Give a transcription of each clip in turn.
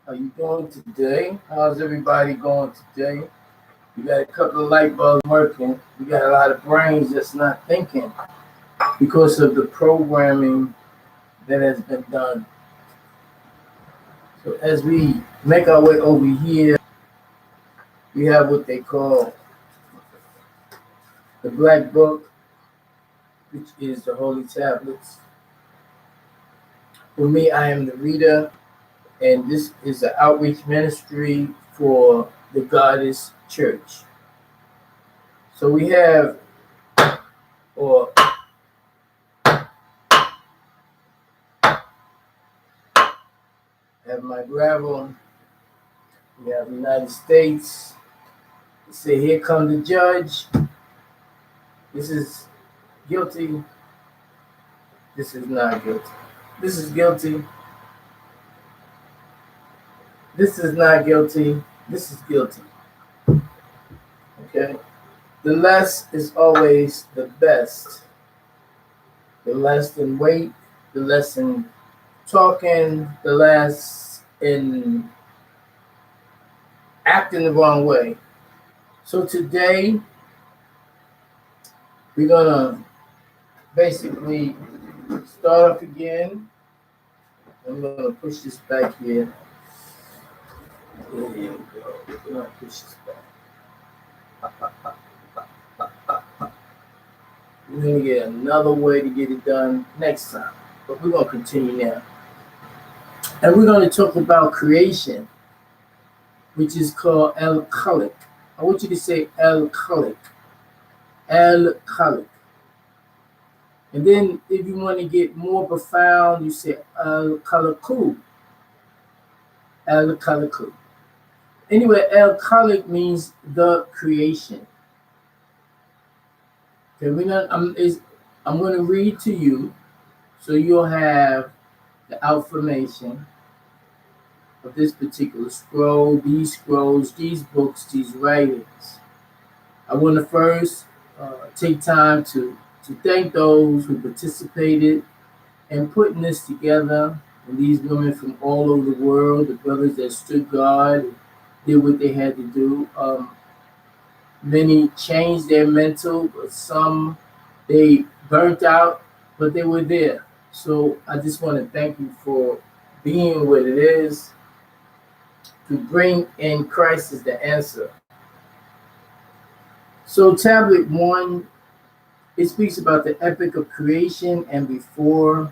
How you doing today? How's everybody going today? We got a couple of light bulbs working. We got a lot of brains that's not thinking because of the programming that has been done. So as we make our way over here, we have what they call the Black Book, which is the Holy Tablets. For me, I am the reader, and this is an outreach ministry for the Goddess Church. So we have, or have my gravel. We have the United States. They say, here come the judge. This is guilty. This is not guilty. This is guilty. This is not guilty. This is guilty. Okay? The less is always the best. The less in weight, the less in talking, the less in acting the wrong way. So today, we're gonna basically start up again. I'm gonna push this back here. There you go. We're gonna push this back. We're gonna get another way to get it done next time, but we're gonna continue now. And we're gonna talk about creation, which is called El Khalik. I want you to say El Khalik. El Khalik. And then if you want to get more profound, you say El Khalaku. El Khalaku. Anyway, El Khalik means the creation. Okay, I'm going to read to you so you'll have the affirmation of this particular scroll, these scrolls, these books, these writings. I want to first take time to thank those who participated in putting this together, and these women from all over the world, the brothers that stood guard and did what they had to do. Many changed their mental, but some they burnt out, but they were there. So I just want to thank you for being what it is to bring in Christ as the answer. So tablet 1, it speaks about the epic of creation and before.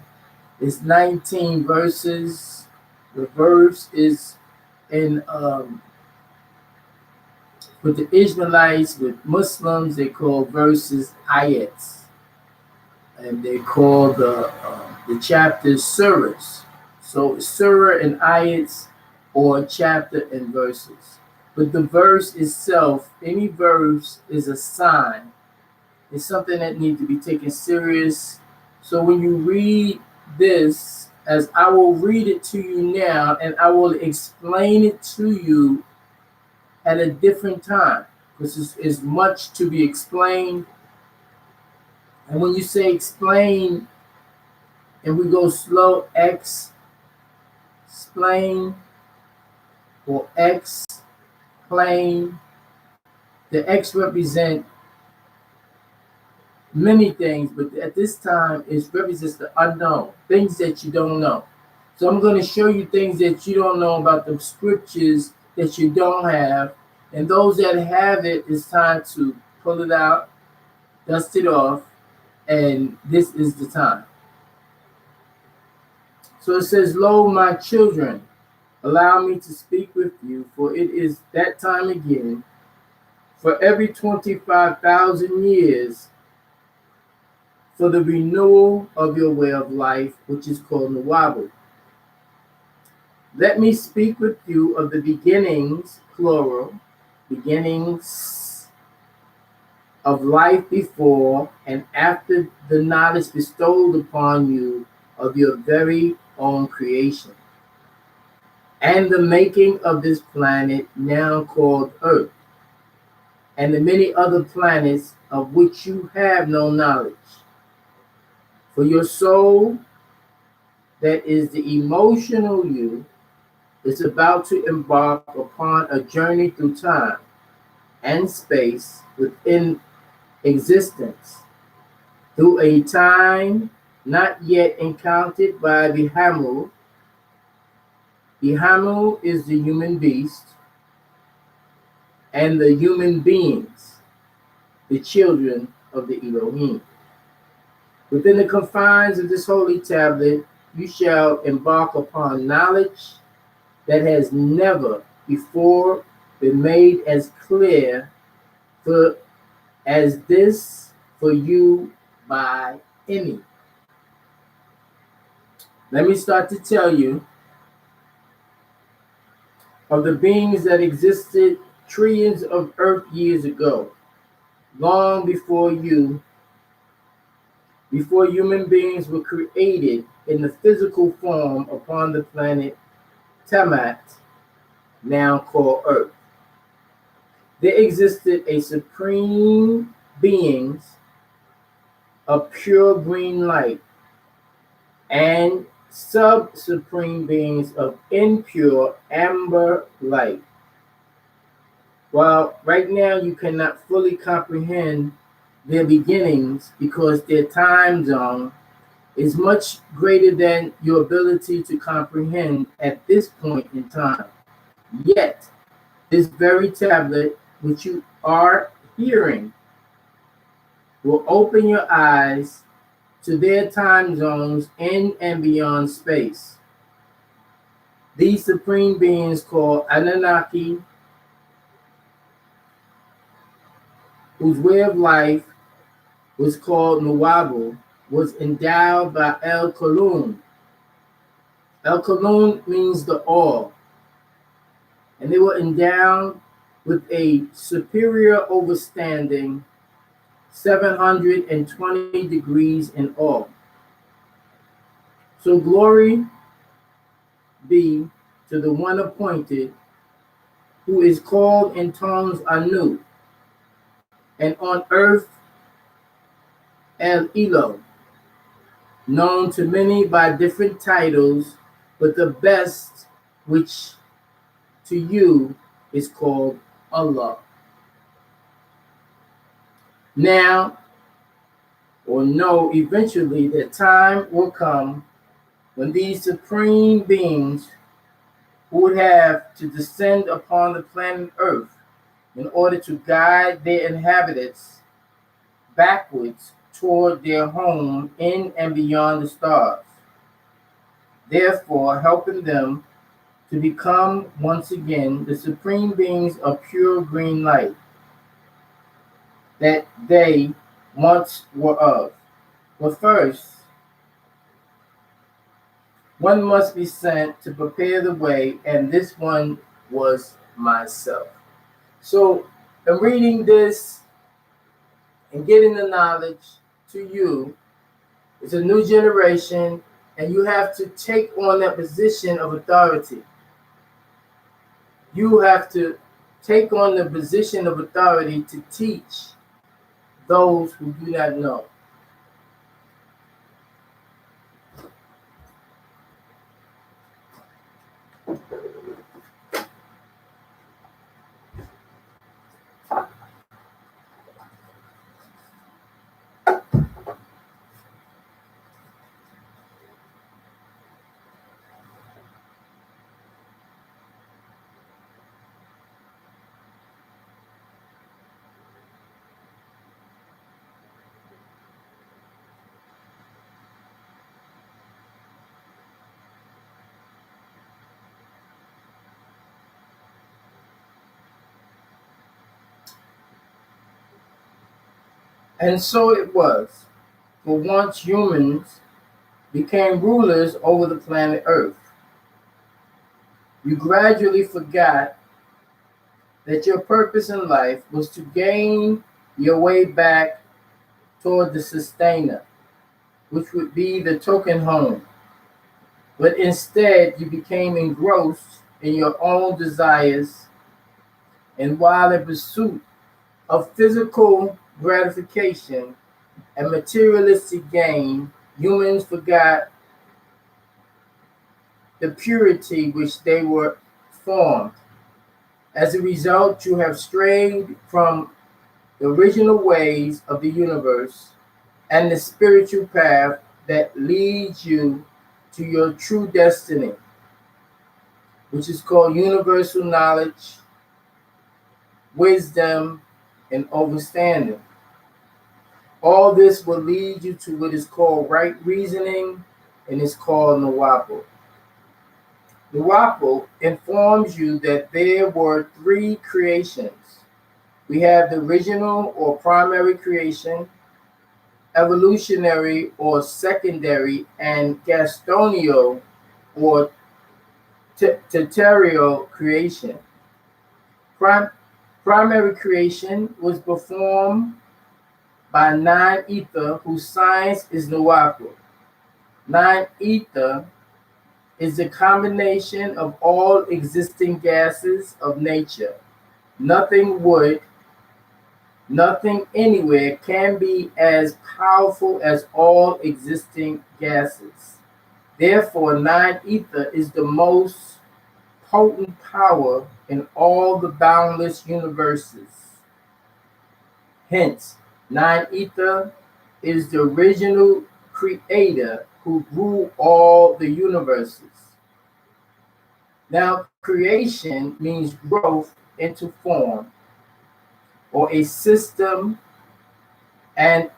It's 19 verses. The verse is in with the Israelites, with Muslims, they call verses ayats, and they call the chapters surahs. So surah and ayats, or chapter and verses. But the verse itself, any verse is a sign. It's something that needs to be taken serious. So when you read this, as I will read it to you now, and I will explain it to you at a different time, because it's much to be explained. And when you say explain, and we go slow, explain, or explain, the X represent many things, but at this time it represents the unknown, things that you don't know. So I'm going to show you things that you don't know about the scriptures that you don't have, and those that have it, it's time to pull it out, dust it off, and this is the time. So it says, lo, my children, allow me to speak with you, for it is that time again. For every 25,000 years, for the renewal of your way of life, which is called Nawabu. Let me speak with you of the beginnings, plural, beginnings of life before and after the knowledge bestowed upon you of your very own creation, and the making of this planet now called Earth, and the many other planets of which you have no knowledge. For your soul, that is the emotional you, is about to embark upon a journey through time and space within existence, through a time not yet encountered by the Hamu. The Hamu is the human beast, and the human beings, the children of the Elohim. Within the confines of this holy tablet, you shall embark upon knowledge that has never before been made as clear for as this for you by any. Let me start to tell you of the beings that existed trillions of Earth years ago, long before human beings were created in the physical form upon the planet Tamat, now called Earth. There existed a supreme beings of pure green light and sub-supreme beings of impure amber light. While right now you cannot fully comprehend their beginnings because their time zone is much greater than your ability to comprehend at this point in time. Yet, this very tablet, which you are hearing, will open your eyes to their time zones in and beyond space. These supreme beings called Anunnaki, whose way of life was called Nuwabu, was endowed by El Kulun. El Kulun means the all, and they were endowed with a superior overstanding 720 degrees in all. So glory be to the one appointed, who is called in tongues Anu, and on earth El Elo, known to many by different titles, but the best, which to you is called Allah. Now, or know eventually that time will come when these supreme beings would have to descend upon the planet Earth in order to guide their inhabitants backwards toward their home in and beyond the stars, therefore helping them to become once again the supreme beings of pure green light that they once were of. But first, one must be sent to prepare the way, and this one was myself. So, in reading this and getting the knowledge to you, it's a new generation, and you have to take on that position of authority. You have to take on the position of authority to teach those who do not know. And so it was, for once humans became rulers over the planet Earth. You gradually forgot that your purpose in life was to gain your way back toward the sustainer, which would be the token home. But instead, you became engrossed in your own desires, and while in pursuit of physical gratification and materialistic gain, humans forgot the purity which they were formed. As a result, you have strayed from the original ways of the universe and the spiritual path that leads you to your true destiny, which is called universal knowledge, wisdom, and understanding. All this will lead you to what is called right reasoning, and it's called the waffle. The waffle informs you that there were three creations. We have the original or primary creation, evolutionary or secondary, and Gastonio or terrestrial creation. Primary creation was performed by nine ether, whose science is Nuwapu. Nine ether is a combination of all existing gases of nature. Nothing would, nothing anywhere can be as powerful as all existing gases. Therefore, nine ether is the most potent power in all the boundless universes. Hence, nine ether is the original creator who grew all the universes. Now, creation means growth into form or a system, and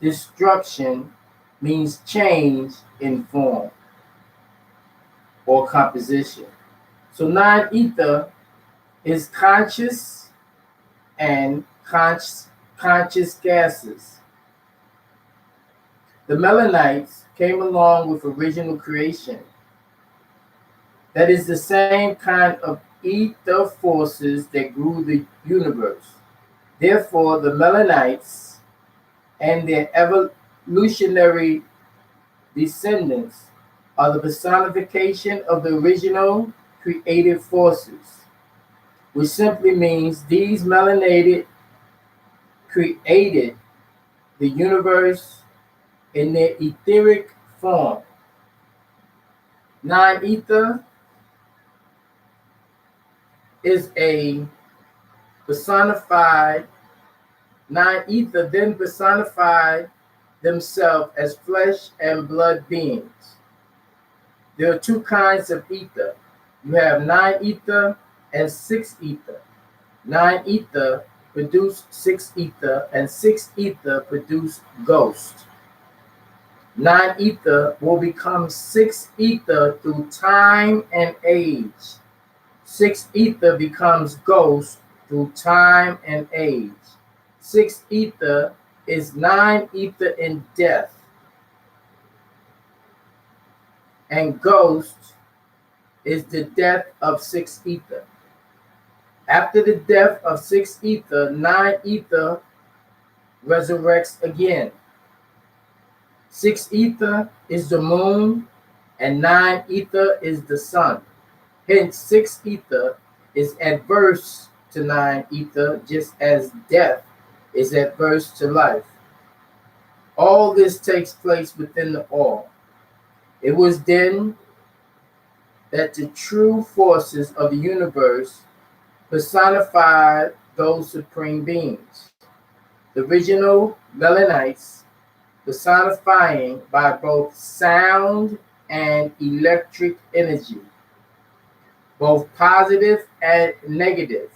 destruction means change in form or composition. So nine ether is conscious and conscious gases. The Melanites came along with original creation. That is the same kind of ether forces that grew the universe. Therefore, the Melanites and their evolutionary descendants are the personification of the original creative forces, which simply means these melanated created the universe in their etheric form. Nine ether is a personified, nine ether then personified themselves as flesh and blood beings. There are two kinds of ether. You have nine ether and six ether. Nine ether produce six ether, and six ether produce ghost. Nine ether will become six ether through time and age. Six ether becomes ghost through time and age. Six ether is nine ether in death, and ghost is the death of six ether. After the death of six ether, nine ether resurrects again. Six ether is the moon, and nine ether is the sun. Hence, six ether is adverse to nine ether, just as death is adverse to life. All this takes place within the all. It was then that the true forces of the universe personified those supreme beings. The original Melanites personifying by both sound and electric energy, both positive and negative,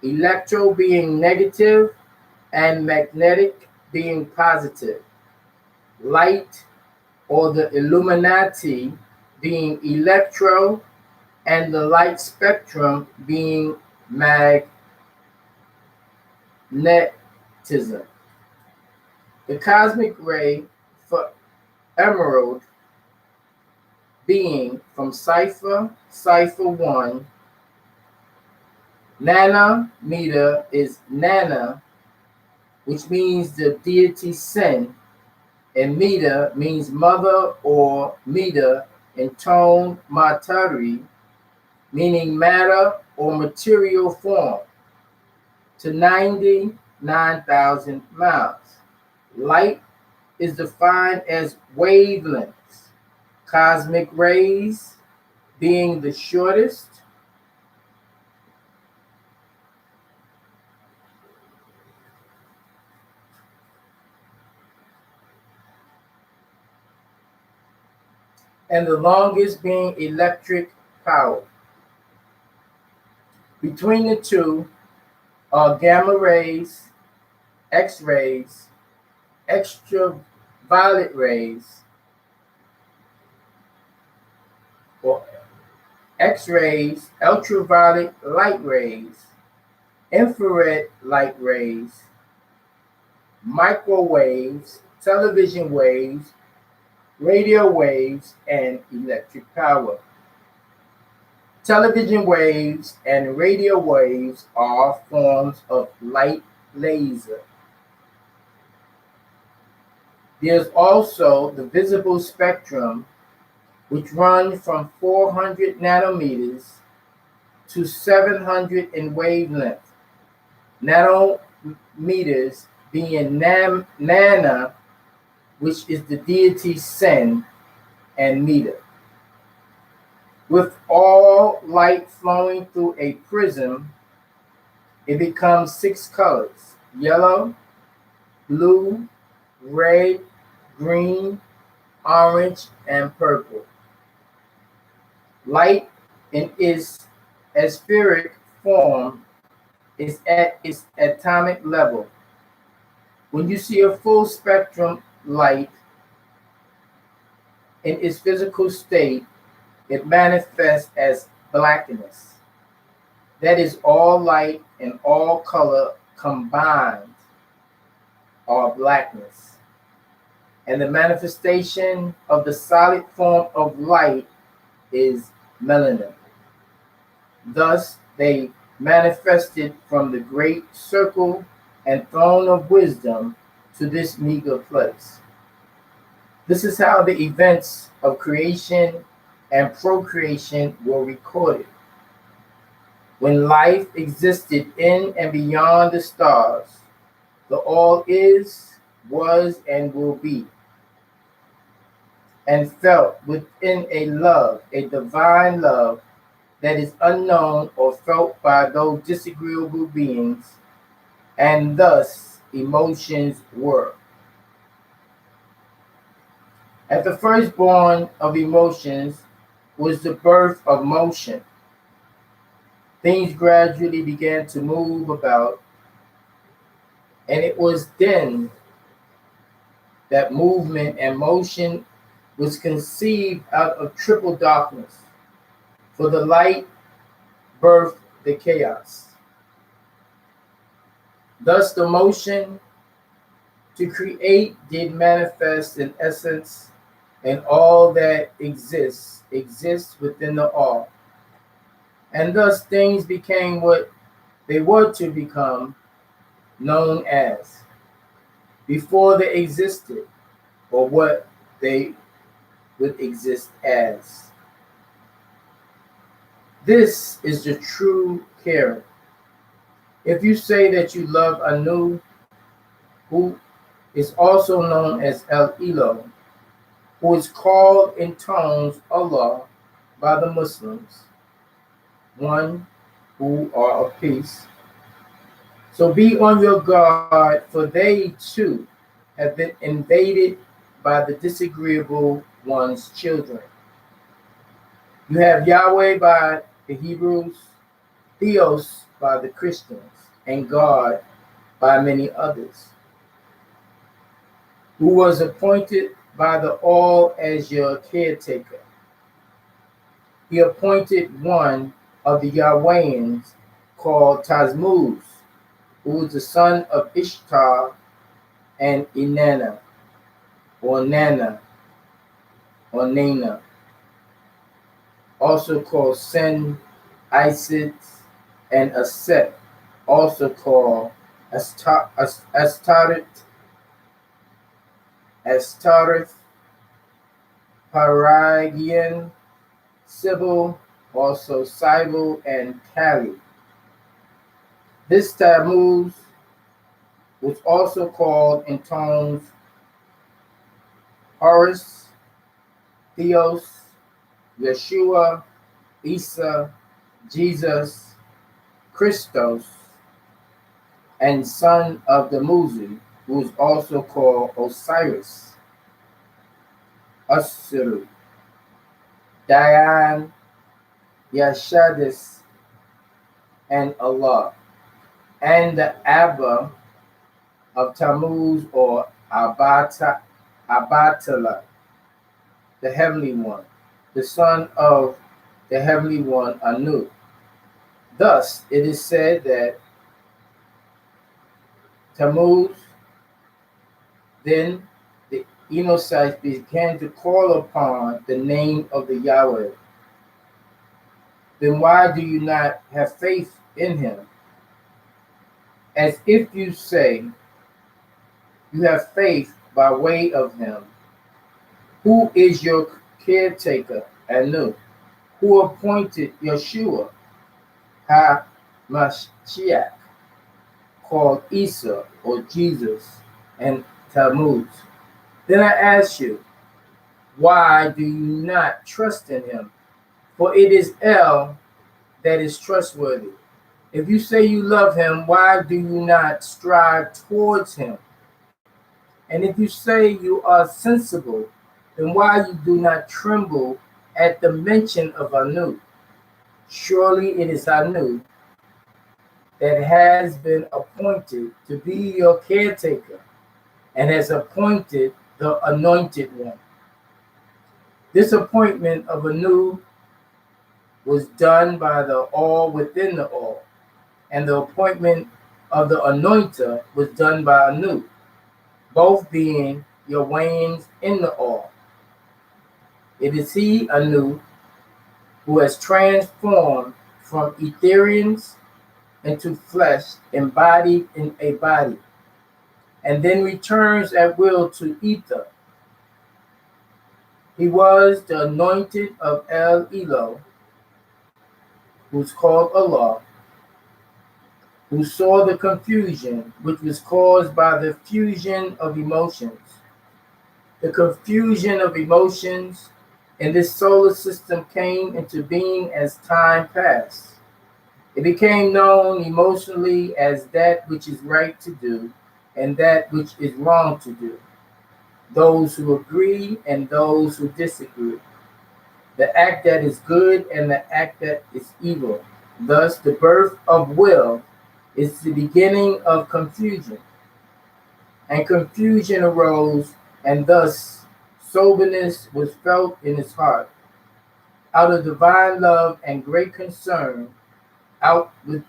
electro being negative and magnetic being positive, light or the Illuminati being electro, and the light spectrum being magnetism. The cosmic ray for emerald being from cipher 1, nanometer is nana, which means the deity sin, and meter means mother or meter in tone matari, meaning matter or material form, to 99,000 miles. Light is defined as wavelengths, cosmic rays being the shortest, and the longest being electric power. Between the two are gamma rays, X-rays, extraviolet rays, or X-rays, ultraviolet light rays, infrared light rays, microwaves, television waves, radio waves, and electric power. Television waves and radio waves are forms of light laser. There's also the visible spectrum, which runs from 400 nanometers to 700 in wavelength. Nanometers being nana, which is the deity sen, and meter. With all light flowing through a prism, it becomes 6 colors: yellow, blue, red, green, orange, and purple. Light in its aspheric form is at its atomic level. When you see a full spectrum light in its physical state, it manifests as blackness. That is, all light and all color combined are blackness. And the manifestation of the solid form of light is melanin. Thus, they manifested from the great circle and throne of wisdom to this meager place. This is how the events of creation and procreation were recorded. When life existed in and beyond the stars, the all is, was, and will be, and felt within a love, a divine love that is unknown or felt by those disagreeable beings, and thus emotions were. At the firstborn of emotions was the birth of motion. Things gradually began to move about, and it was then that movement and motion was conceived out of triple darkness. For the light birthed the chaos. Thus the motion to create did manifest in essence, and all that exists within the all. And thus things became what they were to become, known as, before they existed, or what they would exist as. This is the true caring. If you say that you love Anu, who is also known as El Elo, who is called in tones Allah by the Muslims, one who are of peace. So be on your guard, for they too have been invaded by the disagreeable one's children. You have Yahweh by the Hebrews, Theos by the Christians, and God by many others, who was appointed by the all as your caretaker. He appointed one of the Yahwehians called Tammuz, who was the son of Ishtar and Inanna, or Nana, or Nana, also called Sen, Isis, and Aset, also called Astareth, Paragian, Sybil, also Cybele, and Cali. This Tammuz was also called in tones Horus, Theos, Yeshua, Isa, Jesus, Christos, and son of the Muzi, who is also called Osiris, Osiru, Dayan, Yashadis, and Allah, and the Abba of Tammuz or Abatala, the Heavenly One, the son of the Heavenly One, Anu. Thus, it is said that Tammuz, then the Enosites began to call upon the name of the Yahweh. Then why do you not have faith in him? As if you say you have faith by way of him. Who is your caretaker, Anu? Who appointed Yeshua, HaMashiach, called Isa or Jesus, and Tammuz? Then I ask you, why do you not trust in him? For it is El that is trustworthy. If you say you love him, why do you not strive towards him? And if you say you are sensible, then why you do not tremble at the mention of Anu? Surely it is Anu that has been appointed to be your caretaker and has appointed the anointed one. This appointment of Anu was done by the all within the all, and the appointment of the anointer was done by Anu, both being your wains in the all. It is he, Anu, who has transformed from Etherians into flesh embodied in a body, and then returns at will to ether. He was the anointed of El Elo, who's called Allah, who saw the confusion which was caused by the fusion of emotions. The confusion of emotions in this solar system came into being as time passed. It became known emotionally as that which is right to do and that which is wrong to do, those who agree and those who disagree, the act that is good and the act that is evil. Thus, the birth of will is the beginning of confusion, and confusion arose, and thus soberness was felt in his heart. Out of divine love and great concern, out with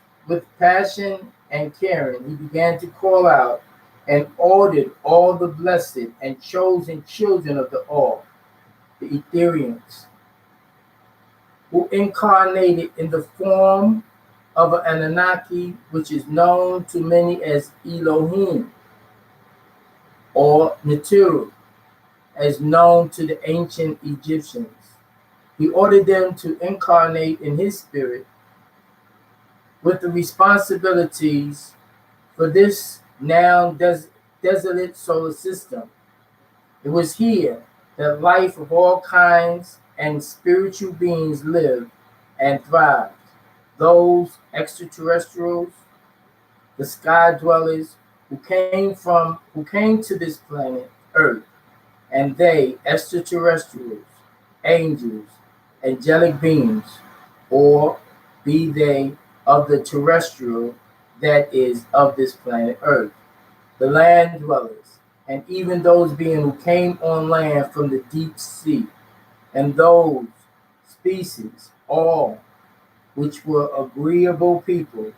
passion and caring, he began to call out and ordered all the blessed and chosen children of the all, the Etherians, who incarnated in the form of an Anunnaki, which is known to many as Elohim, or Netiru, as known to the ancient Egyptians. He ordered them to incarnate in his spirit with the responsibilities for this now desolate solar system. It was here that life of all kinds and spiritual beings lived and thrived. Those extraterrestrials, the sky dwellers who came to this planet Earth, and they extraterrestrials, angels, angelic beings, or be they of the terrestrial that is of this planet Earth, the land dwellers, and even those beings who came on land from the deep sea, and those species, all which were agreeable people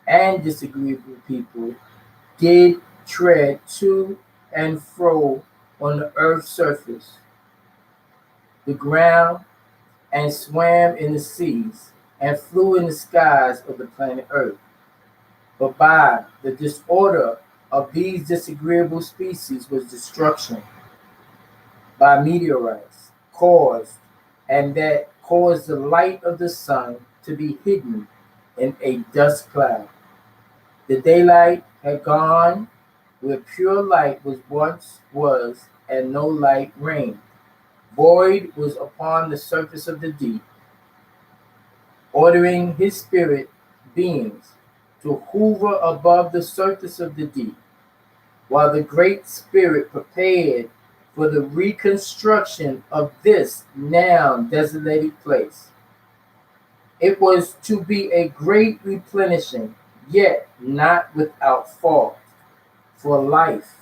and disagreeable people, did tread to and fro on the earth's surface, the ground, and swam in the seas, and flew in the skies of the planet Earth. But by the disorder of these disagreeable species was destruction by meteorites caused, and that caused the light of the sun to be hidden in a dust cloud. The daylight had gone where pure light was, and no light reigned. Void was upon the surface of the deep, ordering his spirit beings to hover above the surface of the deep, while the Great Spirit prepared for the reconstruction of this now desolated place. It was to be a great replenishing, yet not without fault, for life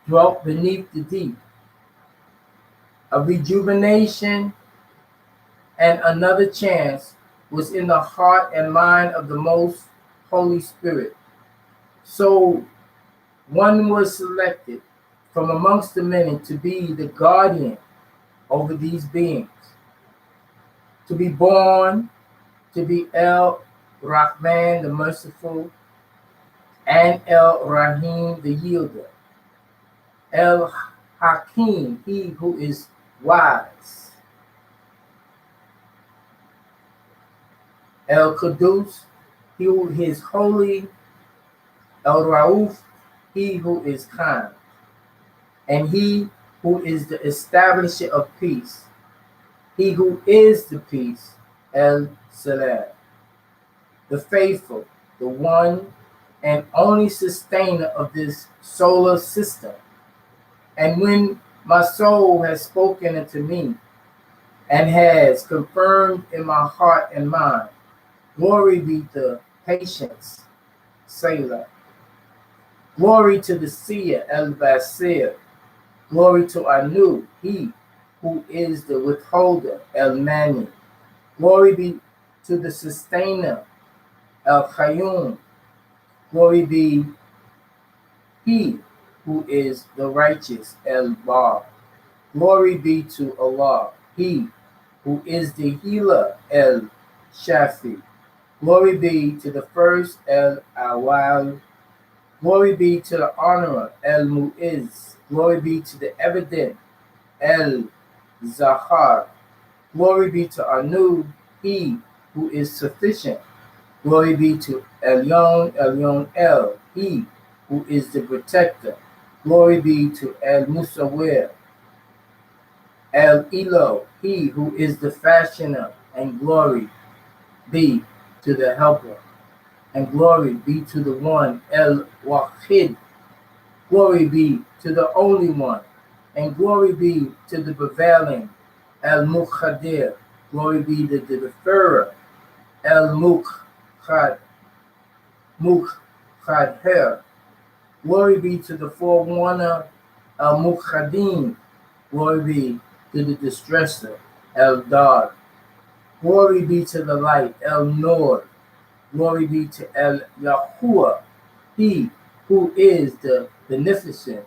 dwelt beneath the deep. A rejuvenation and another chance was in the heart and mind of the most Holy Spirit. So one was selected from amongst the many to be the guardian over these beings, to be born, to be El Rahman, the merciful, and El Rahim, the yielder, El Hakim, he who is wise, El Qudus, he who is holy, El Rauf, he who is kind, and he who is the establisher of peace, he who is the peace, El Salam, the faithful, the one and only sustainer of this solar system. And when my soul has spoken unto me and has confirmed in my heart and mind, glory be to patience, Selah. Glory to the seer, El Basir. Glory to Anu, he who is the withholder, El Mani. Glory be to the sustainer, El Qayyum. Glory be he who is the righteous, El Bar. Glory be to Allah, he who is the healer, El Shafi. Glory be to the first, El Awal. Glory be to the honorer, El Mu'iz. Glory be to the evident, El Zahar. Glory be to Anu, he who is sufficient. Glory be to El, he who is the protector. Glory be to El Musawwir, El Elo, he who is the fashioner, and glory be to the helper, and glory be to the one, El Wahid. Glory be to the only one, and glory be to the prevailing, El Muqaddir. Glory be to the deferrer, El Muqadher. Glory be to the forewarner, El Muqaddim. Glory be to the distresser, El Dar. Glory be to the light, El Nur. Glory be to El Yahuwah, he who is the beneficent,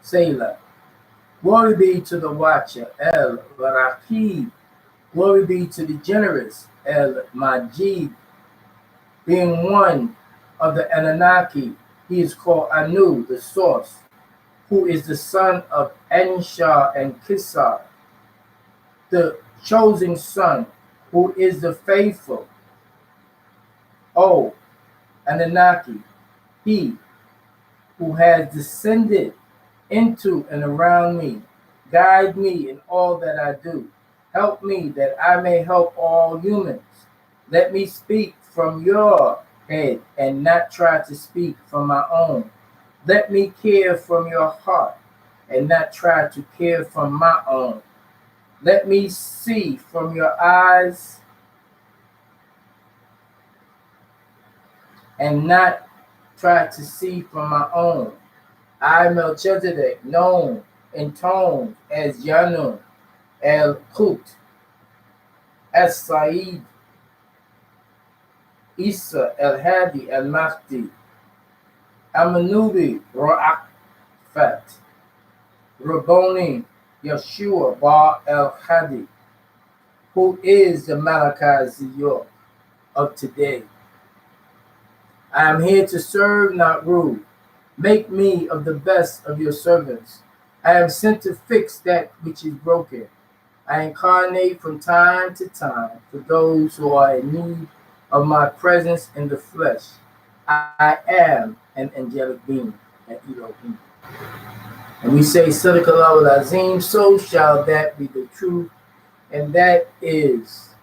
Selah. Glory be to the watcher, El Raqib. Glory be to the generous, El Majid. Being one of the Anunnaki, he is called Anu, the source, who is the son of Ansha and Kisar, the chosen son, who is the faithful. O Anunnaki, he who has descended into and around me, guide me in all that I do. Help me that I may help all humans. Let me speak from your head and not try to speak from my own. Let me care from your heart and not try to care from my own. Let me see from your eyes and not try to see from my own. I, Melchizedek, known in tone as Yanun, El Kut, as Said, Isa, El Hadi, El Mahdi, Amanubi, Ra'afat, Rabboni, Yeshua, Bar El Hadi, who is the Malachi Ziyor of today. I am here to serve, not rule. Make me of the best of your servants. I am sent to fix that which is broken. I incarnate from time to time for those who are in need of my presence in the flesh. I am an angelic being, an Elohim. And we say, Sadaqallahu al-Azim, so shall that be the truth. And that is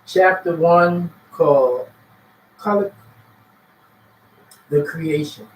chapter 1 called Khalq, the Creation.